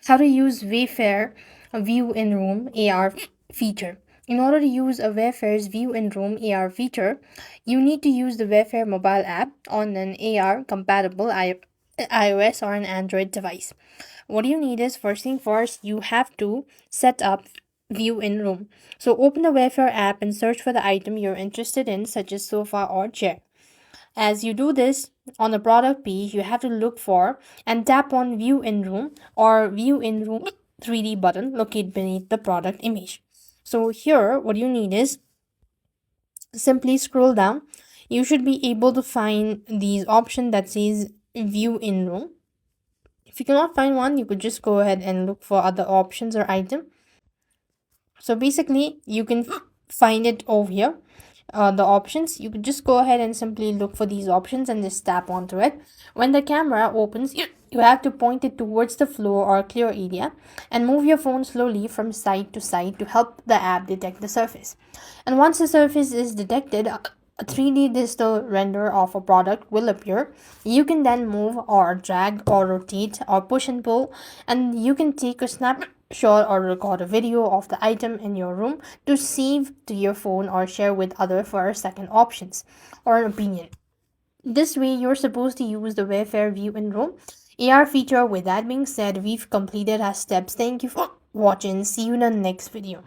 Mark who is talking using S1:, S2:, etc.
S1: How to use Wayfair View in Room AR feature. In order to use a Wayfair's View in Room AR feature, you need to use the Wayfair mobile app on an AR compatible iOS or an Android device. What you need is, first thing first, you have to set up View in Room. So open the Wayfair app and search for the item you're interested in, such as sofa or chair. As you do this, on the product page, you have to look for and tap on View in Room or View in Room 3D button located beneath the product image. So here, what you need is simply scroll down. You should be able to find these option that says View in Room. If you cannot find one, you could just go ahead and look for other options or item. So basically, you can find it over here. The options, you could just go ahead and simply look for these options and just tap onto it. When the camera opens, you have to point it towards the floor or clear area and move your phone slowly from side to side to help the app detect the surface. And once the surface is detected, a 3D digital render of a product will appear. You can then move or drag or rotate or push and pull, and you can take a snapshot or record a video of the item in your room to save to your phone or share with others for second options or an opinion. This way, you're supposed to use the Wayfair View in Room AR feature. With that being said, we've completed our steps. Thank you for watching. See you in the next video.